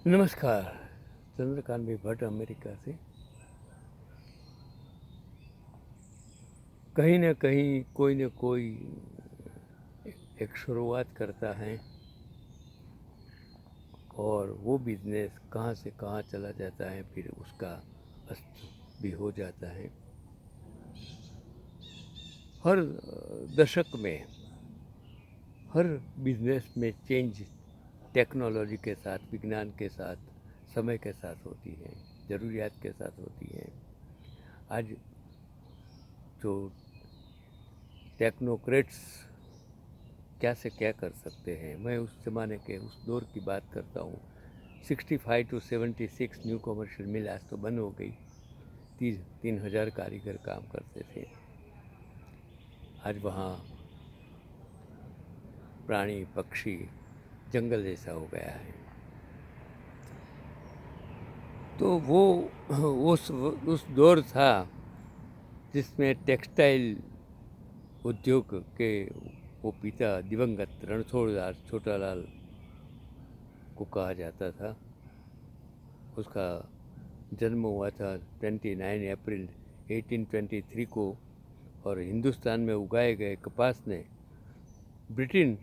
नमस्कार। चंद्रकांत भाई भट्ट अमेरिका से। कहीं ना कहीं कोई न कोई एक शुरुआत करता है और वो बिजनेस कहाँ से कहाँ चला जाता है, फिर उसका अस्त भी हो जाता है। हर दशक में हर बिजनेस में चेंज टेक्नोलॉजी के साथ, विज्ञान के साथ, समय के साथ होती है, ज़रूरियात के साथ होती है। आज जो टेक्नोक्रेट्स क्या से क्या कर सकते हैं, मैं उस ज़माने के उस दौर की बात करता हूँ। 65 to 76 न्यू कमर्शियल मिल आज तो बंद हो गई। 3,000 कारीगर काम करते थे। आज वहाँ प्राणी पक्षी जंगल जैसा हो गया है। तो वो उस दौर था जिसमें टेक्सटाइल उद्योग के वो पिता दिवंगत रणछोड़दास छोटालाल को कहा जाता था। उसका जन्म हुआ था 29 अप्रैल 1823 को, और हिंदुस्तान में उगाए गए कपास ने ब्रिटेन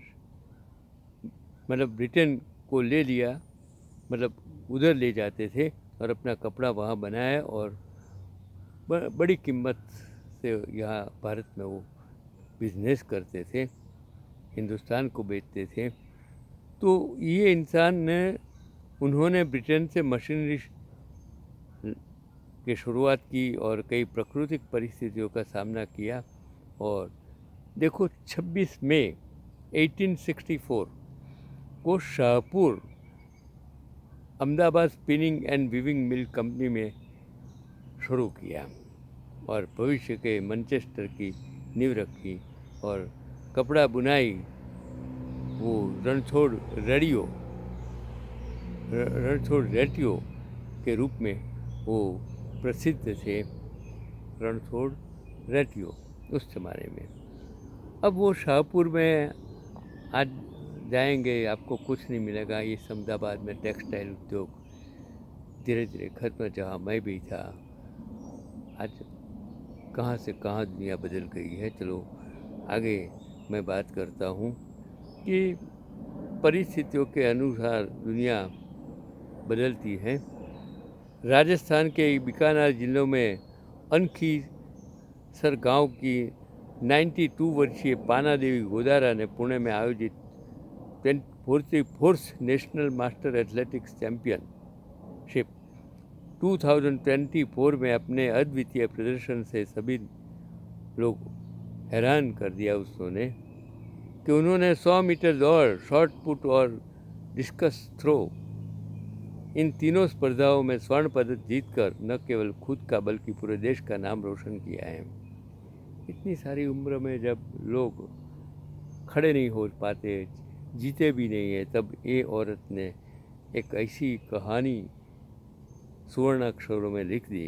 ब्रिटेन को ले लिया, उधर ले जाते थे और अपना कपड़ा वहाँ बनाया और बड़ी कीमत से यहाँ भारत में वो बिजनेस करते थे, हिंदुस्तान को बेचते थे। तो ये इंसान ने उन्होंने ब्रिटेन से मशीनरी की शुरुआत की और कई प्राकृतिक परिस्थितियों का सामना किया। और देखो, 26 मई 1864 को Shahpur Ahmedabad spinning and weaving mill company में शुरू किया और भविष्य के मैनचेस्टर की नींव रखी। और कपड़ा बुनाई वो रणछोड़ रेडियो के रूप में वो प्रसिद्ध थे। रणछोड़ रेडियो उस ज़माने में। अब वो शाहपुर में आज जाएंगे, आपको कुछ नहीं मिलेगा। ये अहमदाबाद में टेक्सटाइल उद्योग धीरे धीरे खत्म, जहाँ मैं भी था। आज कहाँ से कहाँ दुनिया बदल गई है। चलो आगे मैं बात करता हूँ कि परिस्थितियों के अनुसार दुनिया बदलती है। राजस्थान के बीकानेर जिलों में अनखीसर गांव की 92 वर्षीय पाना देवी गोदारा ने पुणे में आयोजित 44th national master athletics championship 2024 में अपने अद्वितीय प्रदर्शन से सभी लोग हैरान कर दिया उसने कि उन्होंने 100 मीटर दौड़, शॉट पुट और डिस्कस थ्रो, इन तीनों स्पर्धाओं में स्वर्ण पदक जीतकर न केवल खुद का बल्कि पूरे देश का नाम रोशन किया है। इतनी सारी उम्र में जब लोग खड़े नहीं हो पाते, जीते भी नहीं है, तब ये औरत ने एक ऐसी कहानी स्वर्ण अक्षरों में लिख दी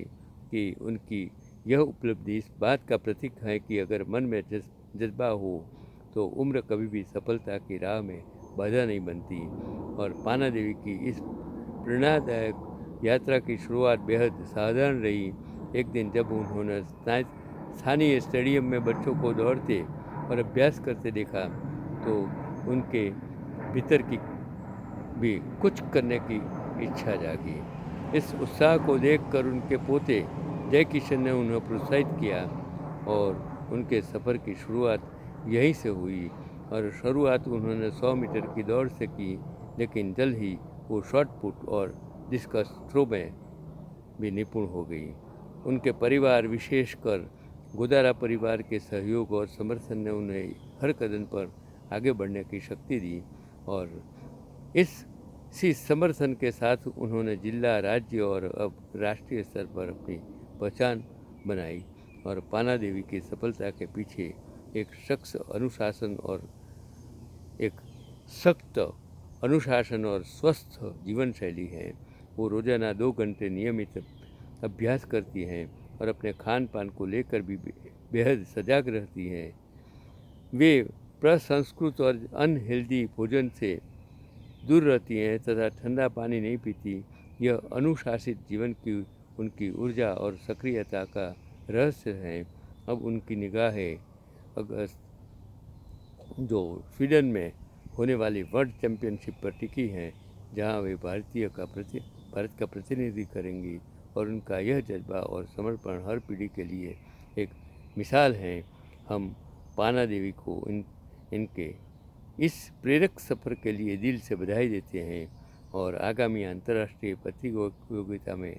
कि उनकी यह उपलब्धि इस बात का प्रतीक है कि अगर मन में जज्बा हो तो उम्र कभी भी सफलता की राह में बाधा नहीं बनती। और पाना देवी की इस प्रेरणादायक यात्रा की शुरुआत बेहद साधारण रही। एक दिन जब उन्होंने स्थानीय स्टेडियम में बच्चों को दौड़ते और अभ्यास करते देखा तो उनके भीतर की भी कुछ करने की इच्छा जागी। इस उत्साह को देखकर उनके पोते जय किशन ने उन्हें प्रोत्साहित किया और उनके सफ़र की शुरुआत यहीं से हुई। और शुरुआत उन्होंने 100 मीटर की दौड़ से की, लेकिन जल्द ही वो शॉट पुट और डिस्कस थ्रो में भी निपुण हो गई। उनके परिवार, विशेषकर गोदारा परिवार के सहयोग और समर्थन ने उन्हें हर कदम पर आगे बढ़ने की शक्ति दी। और इसी समर्थन के साथ उन्होंने जिला, राज्य और अब राष्ट्रीय स्तर पर अपनी पहचान बनाई। और पाना देवी की सफलता के पीछे एक सख्त अनुशासन और स्वस्थ जीवन शैली है। वो रोज़ाना 2 घंटे नियमित अभ्यास करती हैं और अपने खान पान को लेकर भी बेहद सजग रहती हैं। वे प्रसंस्कृत और अनहेल्दी भोजन से दूर रहती हैं तथा ठंडा पानी नहीं पीती। यह अनुशासित जीवन की उनकी ऊर्जा और सक्रियता का रहस्य है। अब उनकी निगाहें अगस्त जो स्वीडन में होने वाली वर्ल्ड चैम्पियनशिप पर टिकी हैं, जहां वे भारत का प्रतिनिधित्व करेंगी, और उनका यह जज्बा और समर्पण हर पीढ़ी के लिए एक मिसाल है। हम पाना देवी को इनके इस प्रेरक सफ़र के लिए दिल से बधाई देते हैं और आगामी अंतर्राष्ट्रीय प्रतियोगिता में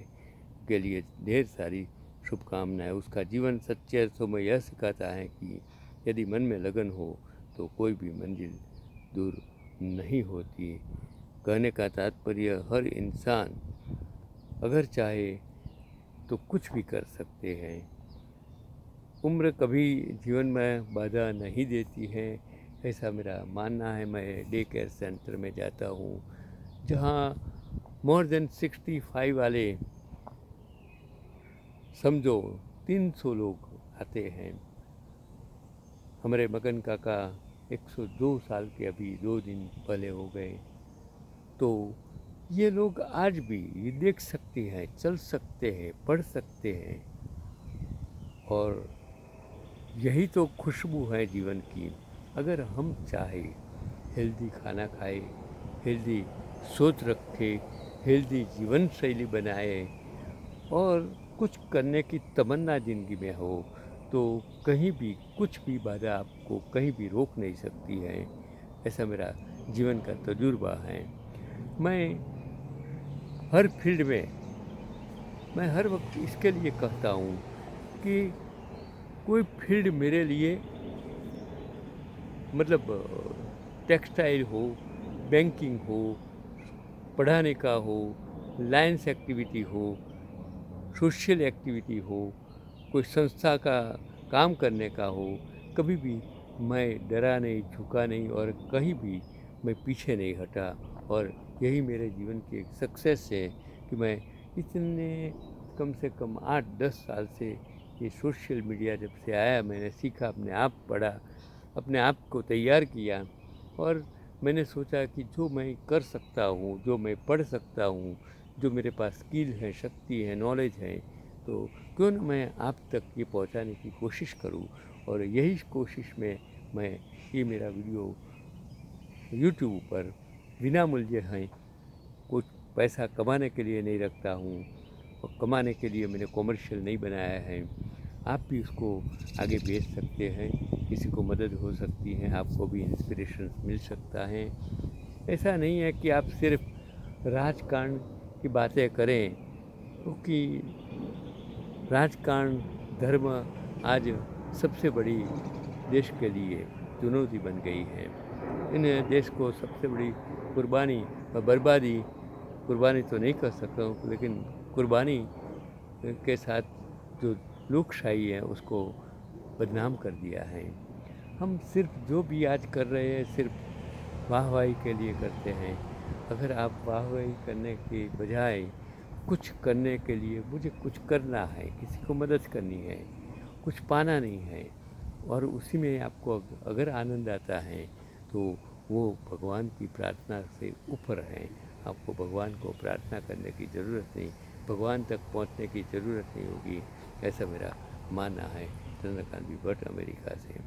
के लिए ढेर सारी शुभकामनाएं। उसका जीवन सच्चे अर्थों में यह सिखाता है कि यदि मन में लगन हो तो कोई भी मंजिल दूर नहीं होती। कहने का तात्पर्य, हर इंसान अगर चाहे तो कुछ भी कर सकते हैं। उम्र कभी जीवन में बाधा नहीं देती है, ऐसा मेरा मानना है। मैं डे केयर सेंटर में जाता हूँ, जहाँ मोर देन 65 वाले समझो 300 लोग आते हैं। हमारे मगन काका 102 साल के अभी 2 दिन पहले हो गए। तो ये लोग आज भी ये देख सकते हैं, चल सकते हैं, पढ़ सकते हैं, और यही तो खुशबू है जीवन की। अगर हम चाहे हेल्दी खाना खाए, हेल्दी सोच रखे, हेल्दी जीवन शैली बनाए और कुछ करने की तमन्ना ज़िंदगी में हो, तो कहीं भी कुछ भी बाधा आपको कहीं भी रोक नहीं सकती है। ऐसा मेरा जीवन का तजुर्बा है। मैं हर फील्ड में मैं हर वक्त इसके लिए कहता हूँ कि कोई फील्ड मेरे लिए, मतलब टेक्सटाइल हो, बैंकिंग हो, पढ़ाने का हो, लाइन्स एक्टिविटी हो, सोशल एक्टिविटी हो, कोई संस्था का काम करने का हो, कभी भी मैं डरा नहीं, झुका नहीं और कहीं भी मैं पीछे नहीं हटा। और यही मेरे जीवन की एक सक्सेस है कि मैं इतने कम से कम 8-10 साल से ये सोशल मीडिया जब से आया, मैंने सीखा, अपने आप पढ़ा, अपने आप को तैयार किया, और मैंने सोचा कि जो मैं कर सकता हूँ, जो मैं पढ़ सकता हूँ, जो मेरे पास स्किल है, शक्ति है, नॉलेज है, तो क्यों न मैं आप तक ये पहुँचाने की कोशिश करूँ। और यही कोशिश में मैं ये मेरा वीडियो यूट्यूब पर बिना मूल्य है, कुछ पैसा कमाने के लिए नहीं रखता हूँ, और कमाने के लिए मैंने कॉमर्शियल नहीं बनाया है। आप भी उसको आगे भेज सकते हैं, किसी को मदद हो सकती है, आपको भी इंस्पिरेशन मिल सकता है। ऐसा नहीं है कि आप सिर्फ राजकारण की बातें करें, क्योंकि राजकारण, धर्म आज सबसे बड़ी देश के लिए चुनौती बन गई है। इन देश को सबसे बड़ी कुर्बानी और बर्बादी, कुर्बानी तो नहीं कर सकता हूँ, लेकिन कुर्बानी के साथ जो लोकशाही है उसको बदनाम कर दिया है। हम सिर्फ जो भी आज कर रहे हैं सिर्फ वाहवाही के लिए करते हैं। अगर आप वाहवाही करने के बजाय कुछ करने के लिए, मुझे कुछ करना है, किसी को मदद करनी है, कुछ पाना नहीं है, और उसी में आपको अगर आनंद आता है, तो वो भगवान की प्रार्थना से ऊपर है। आपको भगवान को प्रार्थना करने की ज़रूरत नहीं, भगवान तक पहुंचने की ज़रूरत नहीं होगी, ऐसा मेरा मानना है। चंद्रकांत भट्ट, अमेरिका से।